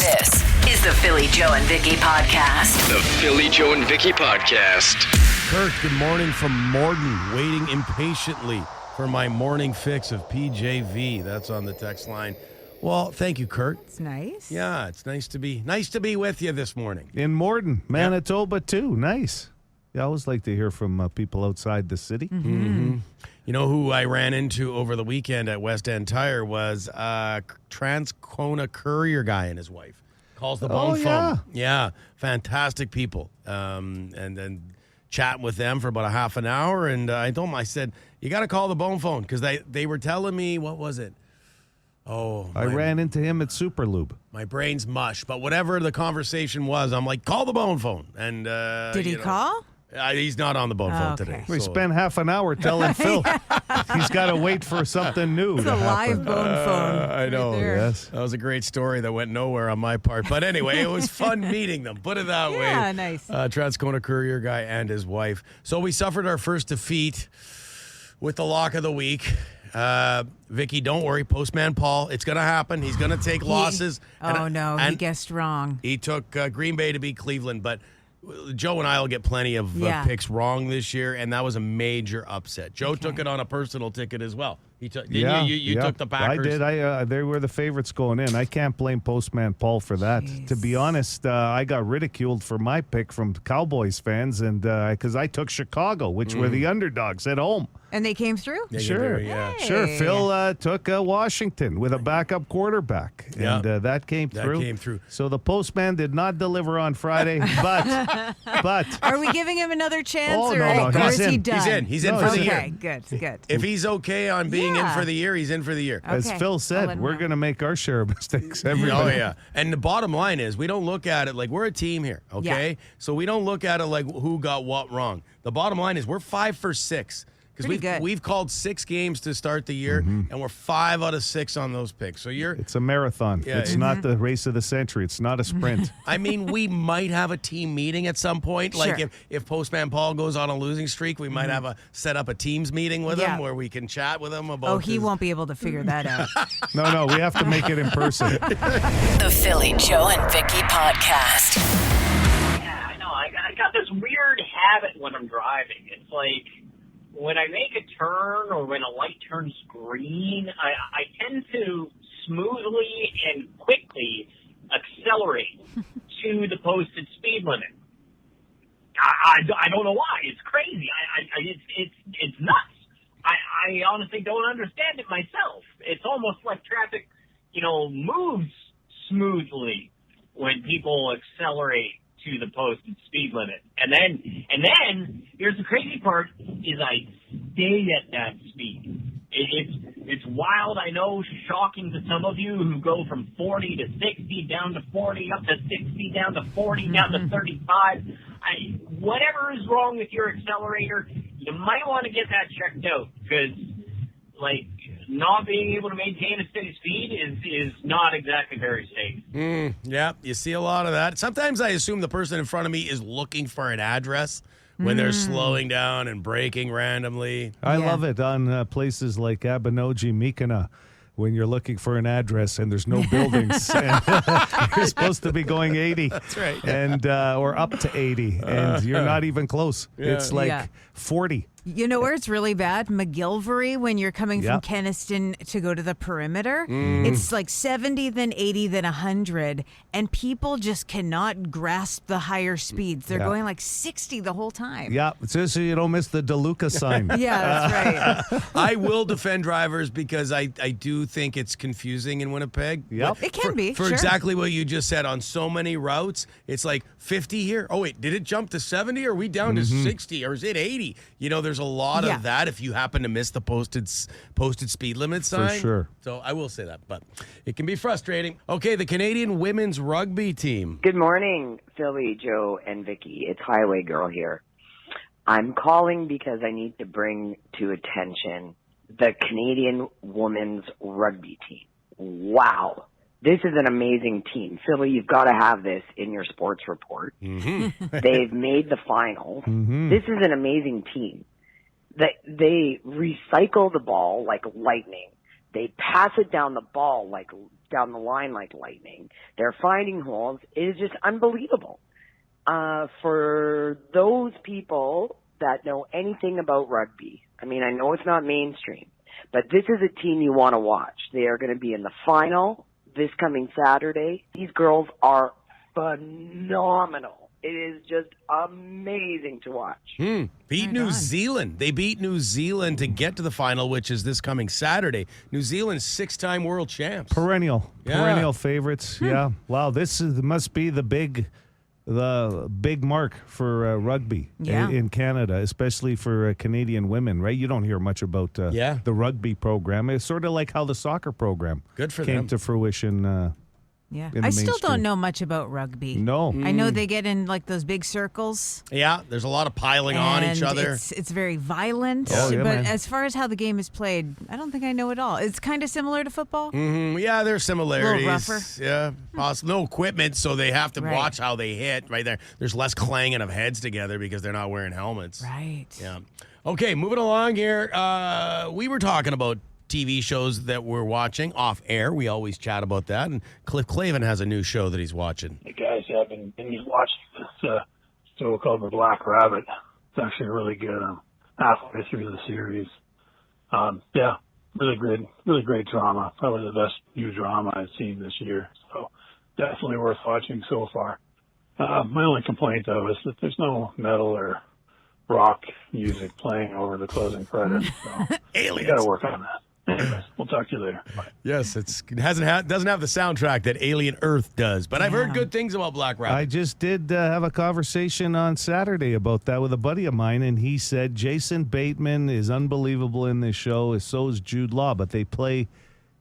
This is the Philly Joe and Vicki podcast. The Philly Joe and Vicki podcast. Kurt, good morning from Morden, waiting impatiently for my morning fix of PJV. That's on the text line. Well, thank you, Kurt. It's nice. Yeah, it's nice to be with you this morning. In Morden, Manitoba, too. Nice. Yeah, I always like to hear from people outside the city. Mm-hmm. You know who I ran into over the weekend at West End Tire was Transcona Courier guy and his wife. Calls the bone phone. Yeah, fantastic people. And then chatting with them for about a half an hour. And I told them, I said, you got to call the bone phone because they were telling me, what was it? Oh, I ran into him at Superlube. My brain's mush, but whatever the conversation was, I'm like, call the bone phone. And did he call? He's not on the bone phone today. We spent half an hour telling Phil he's got to wait for something new. It's a live bone phone. I know. Right there. Yes. That was a great story that went nowhere on my part. But anyway, it was fun meeting them. Put it that way. Yeah, nice. Transcona Courier guy and his wife. So we suffered our first defeat with the lock of the week. Vicki, don't worry. Postman Paul, it's going to happen. He's going to take losses. He guessed wrong. He took Green Bay to beat Cleveland, but Joe and I will get plenty of picks wrong this year, and that was a major upset. Joe took it on a personal ticket as well. You took the Packers. I did. They were the favorites going in. I can't blame Postman Paul for that. Jeez. To be honest, I got ridiculed for my pick from Cowboys fans, and because I took Chicago, which were the underdogs at home. And they came through? Yeah, Sure. Yeah. Hey. Sure. Phil took Washington with a backup quarterback, and that came through. So the Postman did not deliver on Friday, but Are we giving him another chance, Oh, or, no, or is he's he in. done? He's in for the year. Okay, good. If he's okay on being in for the year, he's in for the year. as Okay. Phil I'll let said, him we're know. going to make our share of mistakes. Oh, Everybody. yeah. And the bottom line is we don't look at it like we're a team here, okay? Yeah. So we don't look at it like who got what wrong. The bottom line is we're 5 for 6. Pretty good. We've called 6 games to start the year, and we're 5 out of 6 on those picks. So It's a marathon. Yeah, It's not the race of the century. It's not a sprint. I mean, we might have a team meeting at some point. Like Sure. if Postman Paul goes on a losing streak, we might have set up a teams meeting with him where we can chat with him about. Oh, he won't be able to figure that out. No, we have to make it in person. The Philly Joe and Vicki podcast. Yeah, I know. I got this weird habit when I'm driving. It's like when I make a turn or when a light turns green, I tend to smoothly and quickly accelerate to the posted speed limit. I don't know why. It's crazy. It's nuts. I honestly don't understand it myself. It's almost like traffic, moves smoothly when people accelerate to the posted speed limit. And then here's the crazy part is I stay at that speed. It's wild, I know, shocking to some of you who go from 40 to 60, down to 40, up to 60, down to 40, down to 35. Whatever is wrong with your accelerator, you might want to get that checked out because, not being able to maintain a steady speed is not exactly very safe. Yeah, you see a lot of that. Sometimes I assume the person in front of me is looking for an address when they're slowing down and braking randomly. I love it on places like Abinogi, Mikana, when you're looking for an address and there's no buildings. And you're supposed to be going 80. That's right. And or up to 80. And you're not even close. Yeah. It's like 40. You know where it's really bad? McGilvery, when you're coming from Yep. Keniston to go to the perimeter. It's like 70, then 80, then 100. And people just cannot grasp the higher speeds. They're going like 60 the whole time. Yeah, it's just so you don't miss the DeLuca sign. Yeah, that's right. I will defend drivers because I do think it's confusing in Winnipeg. Yep. It can be, For sure. exactly what you just said. On so many routes, it's like 50 here. Oh, wait, did it jump to 70? Or are we down to 60? Or is it 80? There's a lot Yeah. of that if you happen to miss the posted speed limit sign. sure. So I will say that, but it can be frustrating. Okay, the Canadian women's rugby team. Good morning, Philly, Joe, and Vicki. It's Highway Girl here. I'm calling because I need to bring to attention the Canadian women's rugby team. Wow. This is an amazing team. Philly, you've got to have this in your sports report. They've made the final. This is an amazing team. They recycle the ball like lightning. They pass it down the line like lightning. They're finding holes. It is just unbelievable. For those people that know anything about rugby, I mean, I know it's not mainstream, but this is a team you want to watch. They are going to be in the final this coming Saturday. These girls are phenomenal. It is just amazing to watch. Beat New Zealand. They beat New Zealand to get to the final, which is this coming Saturday. New Zealand's 6-time world champs. Perennial favorites. Yeah. Wow, must be the big mark for rugby in Canada, especially for Canadian women, right? You don't hear much about the rugby program. It's sort of like how the soccer program came to fruition. I still don't know much about rugby. No. I know they get in like those big circles. Yeah, there's a lot of piling on each other. It's very violent. Oh, yeah, but man. as far as how the game is played, I don't think I know it all. It's kind of similar to football. Yeah, there's similarities. A little rougher. Yeah, no equipment, so they have to watch how they hit right there. There's less clanging of heads together because they're not wearing helmets. Right. Yeah. Okay, moving along here. We were talking about TV shows that we're watching off air. We always chat about that. And Cliff Clavin has a new show that he's watching. Hey guys, I've been watching this show called The Black Rabbit. It's actually really good. I'm halfway through the series. Really great drama. Probably the best new drama I've seen this year. So definitely worth watching so far. My only complaint though is that there's no metal or rock music playing over the closing credits. So Aliens. Got to work on that. Anyways, we'll talk to you later. Bye. Yes, it doesn't have the soundtrack that Alien Earth does, but I've heard good things about Black Rabbit. I just did have a conversation on Saturday about that with a buddy of mine, and he said Jason Bateman is unbelievable in this show, so is Jude Law, but they play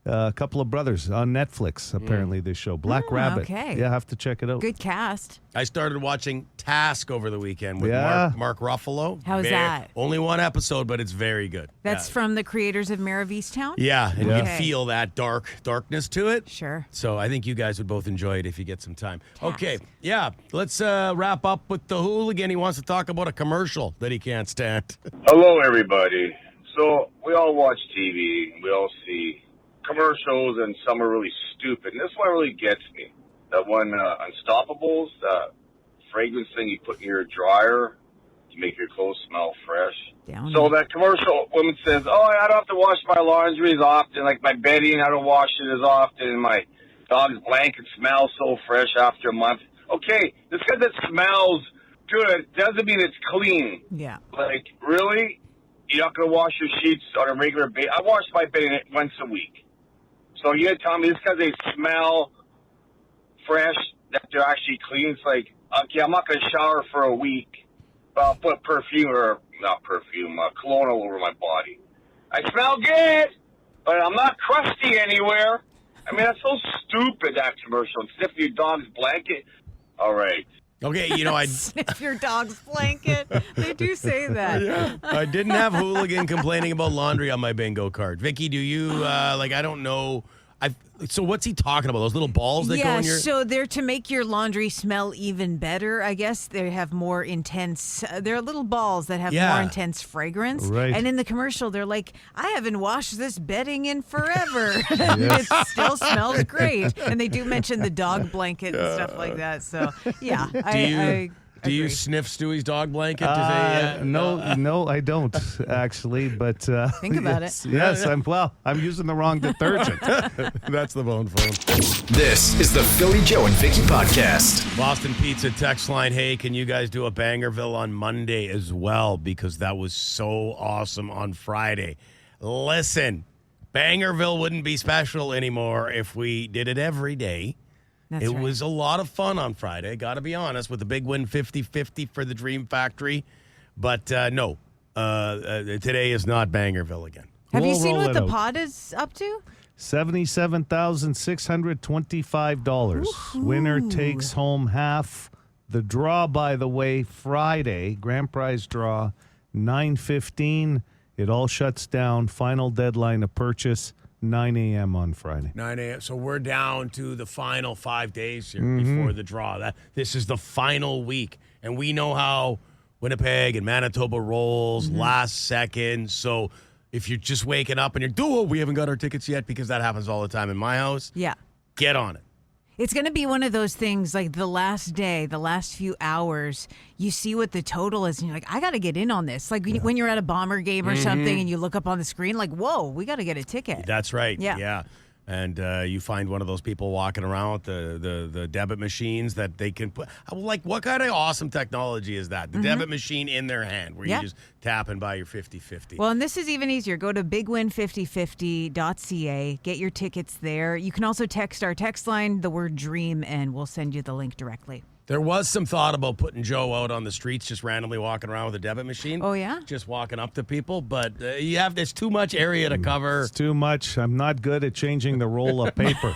a couple of brothers on Netflix, apparently, this show. Black Rabbit. Okay. Yeah, have to check it out. Good cast. I started watching Task over the weekend with Mark Ruffalo. How's that? Only one episode, but it's very good. That's from the creators of Mayor of Easttown? Yeah, and you feel that darkness to it. Sure. So I think you guys would both enjoy it if you get some time. Okay, let's wrap up with the hooligan. He wants to talk about a commercial that he can't stand. Hello, everybody. So we all watch TV. We all see commercials, and some are really stupid. And this one really gets me. That one, Unstoppables, the fragrance thing you put in your dryer to make your clothes smell fresh. So that commercial woman says, I don't have to wash my laundry as often, like my bedding, I don't wash it as often, and my dog's blanket smells so fresh after a month. Okay, just because it smells good doesn't mean it's clean. Yeah. Like, really? You're not going to wash your sheets on a regular basis? I wash my bedding once a week. So you're going to tell me just because they smell fresh that they're actually clean? It's like, okay, I'm not going to shower for a week, but I'll put cologne all over my body. I smell good, but I'm not crusty anywhere. I mean, that's so stupid, that commercial. And sniff your dog's blanket. All right. Okay, I sniff your dog's blanket. They do say that. Yeah. I didn't have hooligan complaining about laundry on my bingo card. Vicky, do you I don't know. So what's he talking about? Those little balls that go in your... so they're to make your laundry smell even better. I guess they have more intense... they're little balls that have more intense fragrance. Right. And in the commercial, they're like, I haven't washed this bedding in forever. It still smells great. And they do mention the dog blanket and stuff like that. So, yeah. Do you sniff Stewie's dog blanket? No, I don't actually. But think about it. Yes, I'm using the wrong detergent. That's the bone phone. This is the Philly Joe and Vicky podcast. Boston Pizza text line. Hey, can you guys do a Bangerville on Monday as well? Because that was so awesome on Friday. Listen, Bangerville wouldn't be special anymore if we did it every day. It was a lot of fun on Friday, got to be honest, with the big win 50-50 for the Dream Factory. But no, today is not Bangerville again. Have you seen what the pot is up to? $77,625. Winner takes home half. The draw, by the way, Friday, grand prize draw, 9:15. It all shuts down. Final deadline to purchase, 9 a.m. on Friday. 9 a.m. So we're down to the final 5 days here before the draw. This is the final week. And we know how Winnipeg and Manitoba rolls last second. So If you're just waking up and you're, we haven't got our tickets yet, because that happens all the time in my house. Yeah. Get on it. It's going to be one of those things like the last day, the last few hours, you see what the total is and you're like, I got to get in on this. Like when you're at a Bomber game or something and you look up on the screen like, whoa, we got to get a ticket. That's right. Yeah. And you find one of those people walking around with the debit machines that they can put. Like, what kind of awesome technology is that? The debit machine in their hand where you just tap and buy your 50/50. Well, and this is even easier. Go to bigwin5050.ca. Get your tickets there. You can also text our text line, the word DREAM, and we'll send you the link directly. There was some thought about putting Joe out on the streets, just randomly walking around with a debit machine. Oh, yeah? Just walking up to people, but there's too much area to cover. It's too much. I'm not good at changing the roll of paper.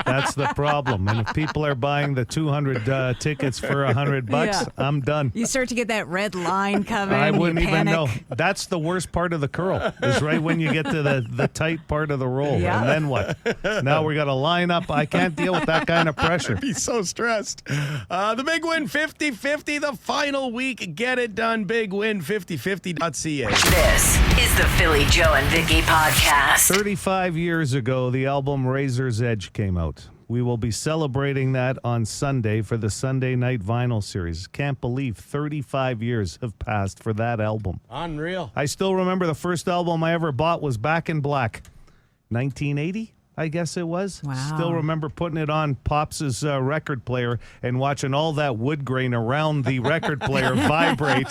That's the problem. And if people are buying the 200 tickets for $100, I'm done. You start to get that red line coming. I wouldn't you even panic. know. That's the worst part of the curl, is right when you get to the tight part of the roll. Yeah. And then what? Now we got to line up. I can't deal with that kind of pressure. I'd be so stressed. The Big Win 50/50, the final week. Get it done. BigWin5050.ca. This is the Philly Joe and Vicki podcast. 35 years ago, the album Razor's Edge came out. We will be celebrating that on Sunday for the Sunday Night Vinyl Series. Can't believe 35 years have passed for that album. Unreal. I still remember the first album I ever bought was Back in Black. 1980, I guess it was. Wow. Still remember putting it on Pops' record player and watching all that wood grain around the record player vibrate.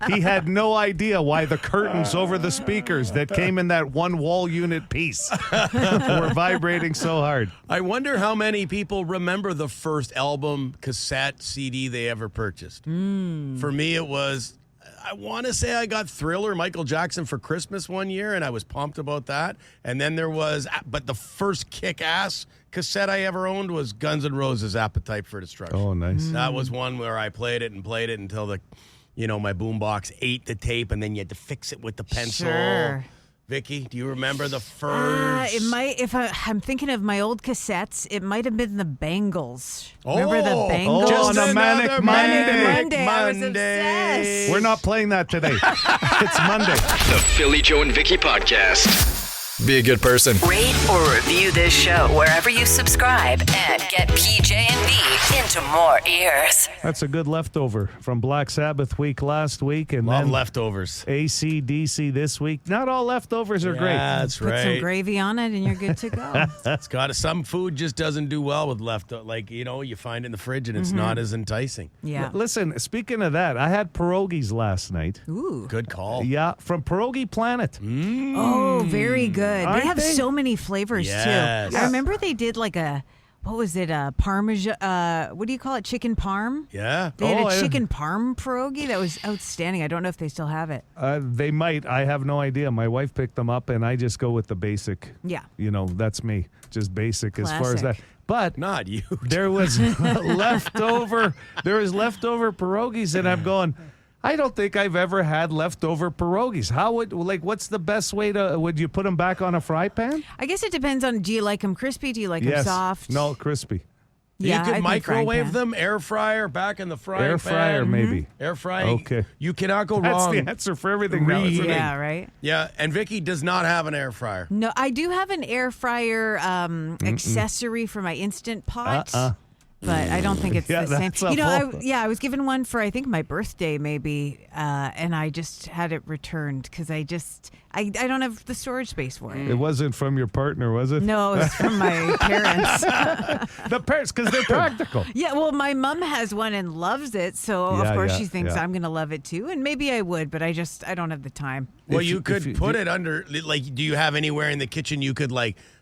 He had no idea why the curtains over the speakers that came in that one wall unit piece were vibrating so hard. I wonder how many people remember the first album, cassette, CD they ever purchased. For me, it was, I want to say I got Thriller, Michael Jackson for Christmas one year, and I was pumped about that. And then there was, but the first kick-ass cassette I ever owned was Guns N' Roses' Appetite for Destruction. Oh, nice. That was one where I played it until my boombox ate the tape, and then you had to fix it with the pencil. Sure. Vicky, do you remember the first? It might. If I'm thinking of my old cassettes, it might have been the Bangles. Remember the Bangles? Oh, on a Manic Monday. Monday. I was obsessed. We're not playing that today. It's Monday. The Philly Joe and Vicki podcast. Be a good person. Rate or review this show wherever you subscribe and get PJ&V into more ears. That's a good leftover from Black Sabbath week last week, and Love then leftovers. AC/DC this week. Not all leftovers are great. That's Put right. some gravy on it and you're good to go. It's got some food just doesn't do well with you find it in the fridge and it's not as enticing. Yeah. Listen, speaking of that, I had pierogies last night. Ooh. Good call. Yeah, from Pierogi Planet. Oh, very good. They Aren't have they? so many flavors Yes. too. I remember they did like a, what was it? A Parmesan, what do you call it? Chicken parm? Yeah. They had Oh, a yeah. chicken parm pierogi that was outstanding. I don't know if they still have it. They might. I have no idea. My wife picked them up, and I just go with the basic. Yeah. That's me. Just basic as far as that. Classic. But Not you. there was leftover. There was leftover pierogies, and I'm going, I don't think I've ever had leftover pierogies. What's the best way would you put them back on a fry pan? I guess it depends on, do you like them crispy? Do you like them Yes. soft? No, crispy. Yeah, you could I think frying microwave pan. them, air fryer, back in the frying pan. Air fryer, maybe. Air frying. Okay. You cannot go That's wrong. the answer for everything now, isn't it? Yeah, right? Yeah, and Vicky does not have an air fryer. No, I do have an air fryer accessory for my Instant Pot. But I don't think it's Yeah, the same. that's a I was given one for, I think, my birthday maybe, and I just had it returned because I don't have the storage space for it. It wasn't from your partner, was it? No, it was from my parents. The parents, because they're practical. Yeah, well, my mom has one and loves it, so Yeah, of course yeah, she thinks yeah. I'm going to love it too, and maybe I would, but I don't have the time. Well, If you you- could if you- put it under, do you have anywhere in the kitchen you could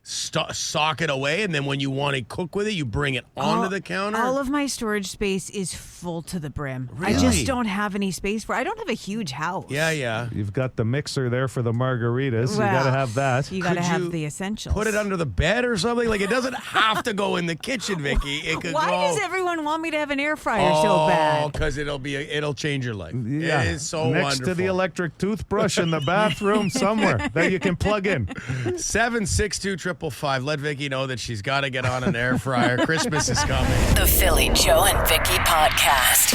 sock it away, and then when you want to cook with it, you bring it onto the counter? All of my storage space is full to the brim. I Really? just don't have any space for. I don't have a huge house. Yeah. You've got the mixer there for the margaritas. You Well, got to have that. You got to Could you have the essentials. Put it under the bed or something? It doesn't have to go in the kitchen, Vicky. It could Why go. does everyone want me to have an air fryer so bad? Because it'll change your life. Yeah. It is so Next wonderful. to the electric toothbrush in the bathroom somewhere that you can plug in. 762-555. Let Vicky know that she's got to get on an air fryer. Christmas is coming. The Philly Joe and Vicki podcast.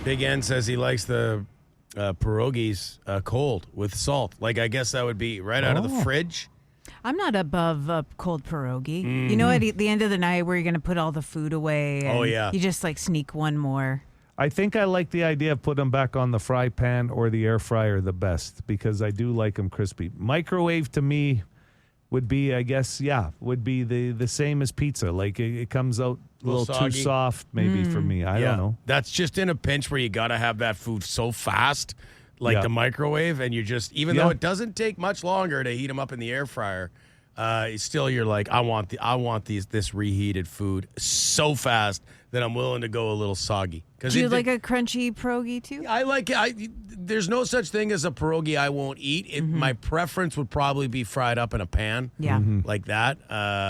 Big N says he likes the pierogies cold with salt. Like, I guess that would be right out of the fridge. I'm not above a cold pierogi. You know, at the end of the night where you're going to put all the food away. And you just like sneak one more. I think I like the idea of putting them back on the fry pan or the air fryer the best because I do like them crispy. Microwave to me would be, I guess, would be the same as pizza. Like it comes out a little too soft maybe for me. I don't know. That's just in a pinch where you got to have that food so fast, like the microwave, and you just, even though it doesn't take much longer to heat them up in the air fryer, still you're like, I want this reheated food so fast that I'm willing to go a little soggy. Do you like a crunchy pierogi too? I like it. There's no such thing as a pierogi I won't eat. My preference would probably be fried up in a pan, like that,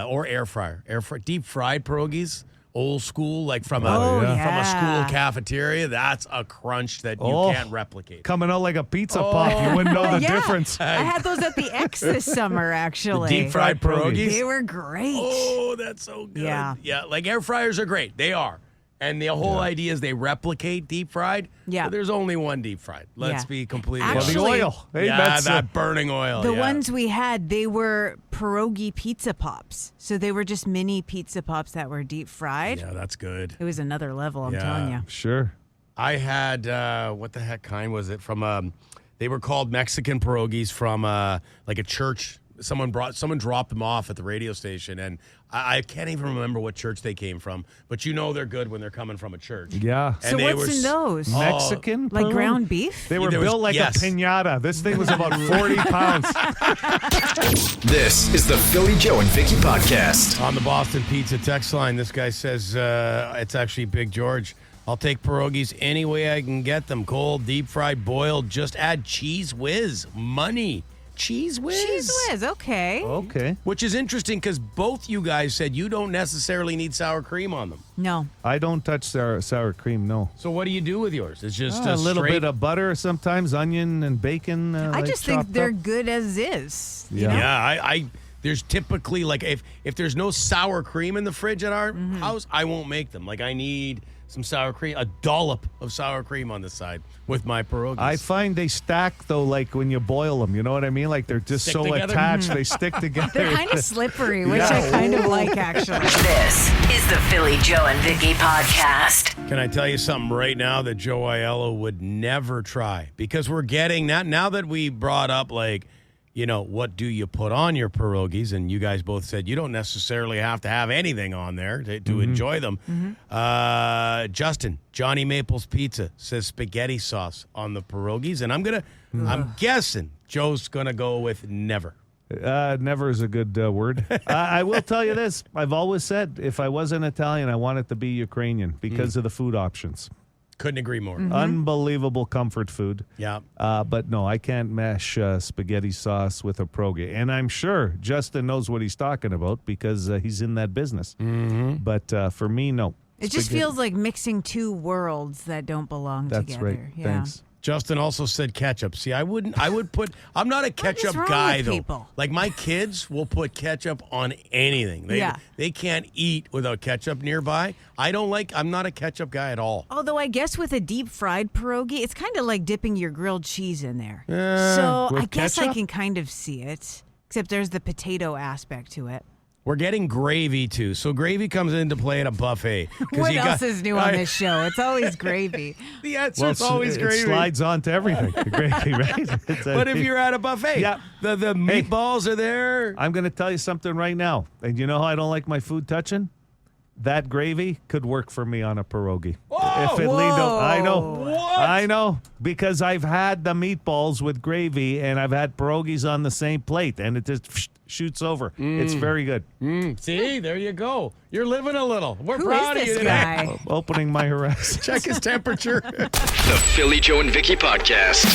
or air fryer. Deep fried pierogies, old school, like from a school cafeteria. That's a crunch that you can't replicate. Coming out like a pizza pop, you wouldn't know the difference. I had those at the X this summer, actually. The deep fried pierogies. They were great. Oh, that's so good. Yeah, like air fryers are great. They are. And the whole idea is they replicate deep fried. Yeah. But there's only one deep fried. Let's be completely honest. Well, the oil. Hey, that burning oil. The ones we had, they were pierogi pizza pops. So they were just mini pizza pops that were deep fried. Yeah, that's good. It was another level, I'm telling you. Sure. I had, what the heck kind was it? From, they were called Mexican pierogies from like a church. Someone dropped them off at the radio station, and I can't even remember what church they came from, but you know they're good when they're coming from a church. Yeah. And so what's in those? Mexican? Like ground beef? They were built like a piñata. This thing was about 40 pounds. This is the Philly Joe and Vicky podcast. On the Boston Pizza text line, this guy says, it's actually Big George. I'll take pierogies any way I can get them. Cold, deep fried, boiled. Just add cheese whiz. Money. Cheese whiz. Cheese whiz, okay. Okay. Which is interesting because both you guys said you don't necessarily need sour cream on them. No. I don't touch sour cream, no. So what do you do with yours? It's just a little bit of butter, sometimes onion and bacon. I just think they're good as is. Yeah. You know? I there's typically, like, if there's no sour cream in the fridge at our house, I won't make them. Like, I need some sour cream, a dollop of sour cream on the side with my pierogies. I find they stack, though, like when you boil them. You know what I mean? Like they're just Stick so together? attached. They stick together. They're kind of slippery, which I kind of like, actually. This is the Philly Joe and Vicky podcast. Can I tell you something right now that Joe Aiello would never try? Because we're getting that now that we brought up, like, you know, what do you put on your pierogies? And you guys both said you don't necessarily have to have anything on there to enjoy them. Justin, Johnny Maple's Pizza, says spaghetti sauce on the pierogies. And I'm guessing Joe's going to go with never. Never is a good word. I will tell you this. I've always said if I wasn't Italian, I want it to be Ukrainian because of the food options. Couldn't agree more. Unbelievable comfort food. Yeah. But no, I can't mash spaghetti sauce with a pierogi. And I'm sure Justin knows what he's talking about because he's in that business. But for me, no. It just feels like mixing two worlds that don't belong together. That's right. Yeah. Thanks. Justin also said ketchup. See, I'm not a ketchup guy, though. People? Like, my kids will put ketchup on anything. They can't eat without ketchup nearby. I'm not a ketchup guy at all. Although I guess with a deep fried pierogi, it's kind of like dipping your grilled cheese in there. So I guess I can kind of see it, except there's the potato aspect to it. We're getting gravy, too. So gravy comes into play at a buffet. What else is new on this show? It's always gravy. The answer is always gravy. It slides onto everything. Gravy, right? But if you're at a buffet, the meatballs are there. I'm going to tell you something right now. And you know how I don't like my food touching? That gravy could work for me on a pierogi. If it leaned up, I know. What? I know. Because I've had the meatballs with gravy and I've had pierogies on the same plate and it just shoots over. It's very good. See, there you go. You're living a little. We're Who proud is of you this today. guy? Opening my horizon. Check his temperature. The Philly Joe and Vicky podcast.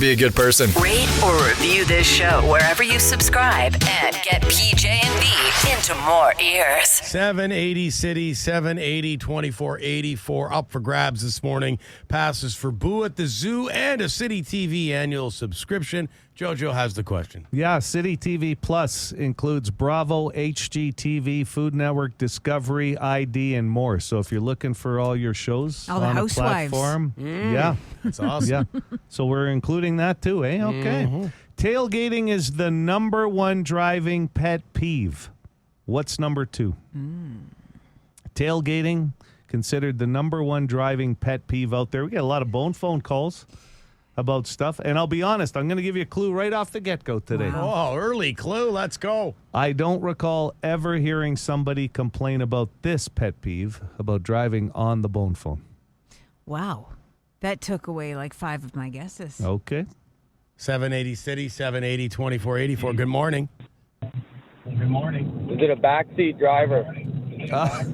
Be a good person. Rate or review this show wherever you subscribe and get PJ and V into more ears. 780 City, 780 2484 up for grabs this morning. Passes for Boo at the Zoo and a City TV annual subscription. Jojo has the question. Yeah, City TV Plus includes Bravo, HGTV, Food Network, Discovery, ID, and more. So if you're looking for all your shows All the on a housewives. platform, yeah, That's awesome. yeah. So we're including that too, eh? Okay. Tailgating is the number one driving pet peeve. What's number two? Tailgating considered the number one driving pet peeve out there. We get a lot of phone calls about stuff. And I'll be honest, I'm going to give you a clue right off the get-go today. Oh, early clue. Let's go. I don't recall ever hearing somebody complain about this pet peeve about driving on the bone phone. Wow. That took away like 5 of my guesses. Okay. 780 City, 780 2484. Good morning. Good morning. Is it a backseat driver?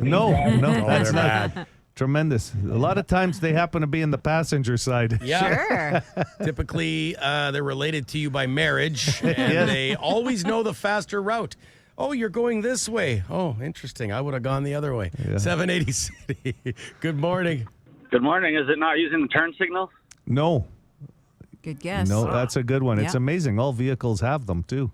No, that's they're not bad. tremendous. A lot of times they happen to be in the passenger side. Yeah. Sure. Typically, they're related to you by marriage, and they always know the faster route. Oh, you're going this way. Oh, interesting. I would have gone the other way. Yeah. 780 City. Good morning. Good morning. Is it not using the turn signal? No, Good guess. no, that's a good one. It's Yeah. amazing. All vehicles have them too.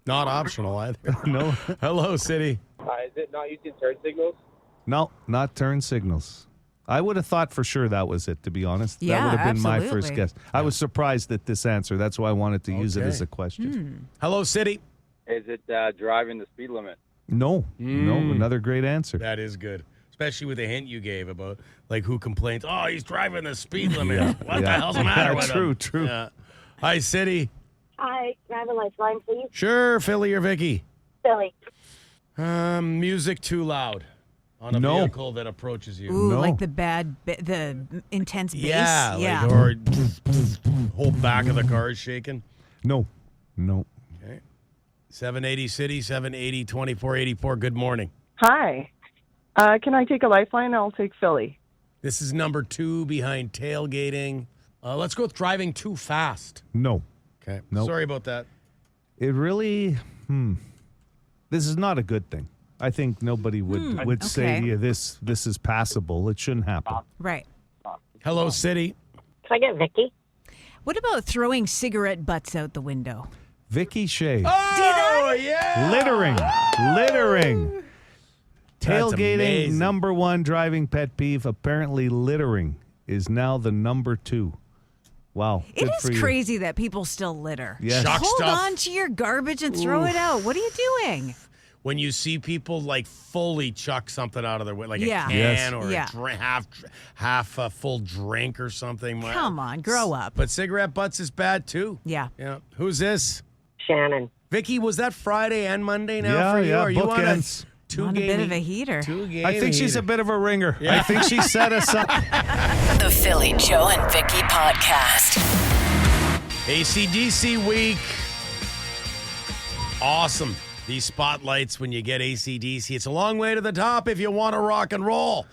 Not optional either. No, Hello, City. Is it not using turn signals? no, not turn signals. I would have thought for sure that was it, to be honest. Yeah, that would have been my first absolutely. guess. I was surprised at this answer. That's why I wanted to use it Okay. as a question. Hello, City. Is it driving the speed limit? No, another great answer. That is good. Especially with the hint you gave about like who complains, oh, he's driving the speed limit. What the hell's the matter with him? True. Yeah. Hi, City. Hi, can I have a lifeline, please? Sure, Philly or Vicky. Philly. Music too loud on a No. vehicle that approaches you. Ooh, No. like the intense bass. Yeah, yeah. like, or whole back of the car is shaking. No. Okay. 780 City, 780 2484. Good morning. Hi. Can I take a lifeline? I'll take Philly. This is number 2 behind tailgating. Let's go with driving too fast. No. Okay. Nope. Sorry about that. It really, this is not a good thing. I think nobody would say okay. this is passable. It shouldn't happen. Right. Hello, City. Can I get Vicky? What about throwing cigarette butts out the window? Vicky Shea. Oh, yeah. Littering. That's Tailgating, amazing. number one driving pet peeve. Apparently littering is now the number 2. Wow. It Good for is you. crazy that people still litter. Yes. Shock Hold stuff. on to your garbage and throw it out. What are you doing? When you see people like fully chuck something out of their way, like Yeah. a can Yes. or Yeah. half a full drink or something. Come on, grow up. But cigarette butts is bad too. Yeah. Yeah. Who's this? Shannon. Vicky, was that Friday and Monday now Yeah, for you? yeah, Are you on a bookends. On a bit of a heater. I think she's a bit of a ringer. I think she set us up. The Philly Joe and Vicky Podcast. AC/DC week. Awesome. These spotlights when you get AC/DC. It's a long way to the top if you want to rock and roll.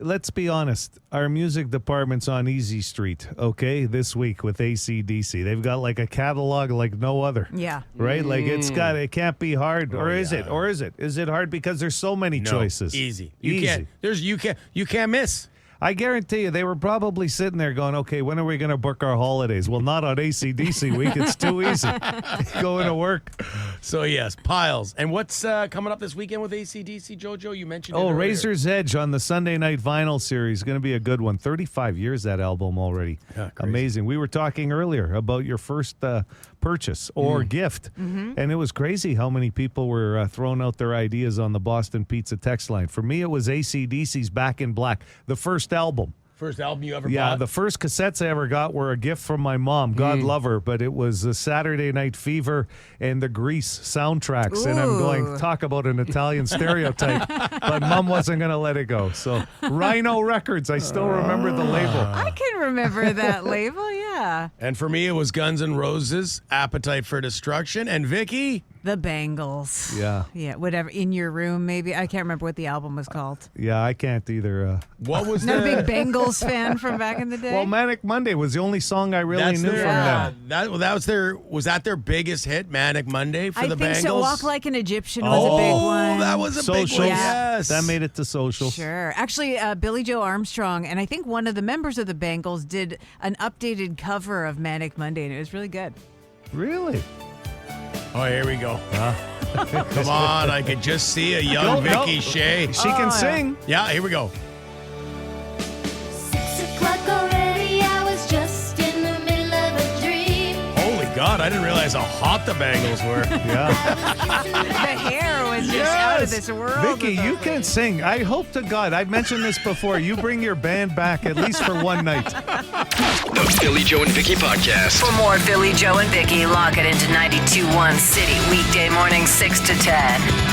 Let's be honest. Our music department's on Easy Street, okay, this week with AC/DC. They've got like a catalog like no other. Yeah. Right? Like it can't be hard. Or is yeah. it? Or is it? Is it hard because there's so many No, choices? Easy. Easy. You can't miss. I guarantee you, they were probably sitting there going, okay, when are we going to book our holidays? Well, not on AC/DC week. It's too easy. Going to work. So, yes, piles. And what's coming up this weekend with AC/DC, Jojo? You mentioned it Oh, earlier. Razor's Edge on the Sunday Night Vinyl Series. Going to be a good one. 35 years, that album already. Yeah, crazy. Amazing. We were talking earlier about your first purchase or gift. And it was crazy how many people were throwing out their ideas on the Boston Pizza text line. For me, it was AC/DC's Back in Black, the first album. First album you ever Yeah, bought? the first cassettes I ever got were a gift from my mom. God love her, but it was a Saturday Night Fever and the Grease soundtracks. And I'm going, Ooh. talk about an Italian stereotype. But mom wasn't going to let it go. So Rhino Records, I still remember the label. I can remember that label, yeah. And for me, it was Guns N' Roses, Appetite for Destruction. And Vicky? The Bangles. Yeah. Yeah, whatever. In Your Room, maybe. I can't remember what the album was called. Yeah, I can't either. What was Not a big Bangles fan from back in the day? Well, Manic Monday was the only song I really That's knew their, from them. Was that their biggest hit, Manic Monday for I the think Bangles? so. Walk Like an Egyptian was a big one. That was a Socials. big one. Yes. That made it to Socials. Sure. Actually, Billy Joe Armstrong and I think one of the members of the Bangles did an updated cover of Manic Monday, and it was really good. Really? Oh, here we go. Come on, I could just see a young Vicki Shea. She can sing. Yeah, here we go. 6 o'clock already, I was just in the middle of a dream. Holy God, I didn't realize how hot the Bangles were. Yeah. The hair was just out of this world. Vicki, you can sing. I hope to God, I've mentioned this before, you bring your band back at least for one night. The Philly Joe and Vicki Podcast. For more Philly, Joe, and Vicki, lock it into 92.1 City, weekday morning 6 to 10.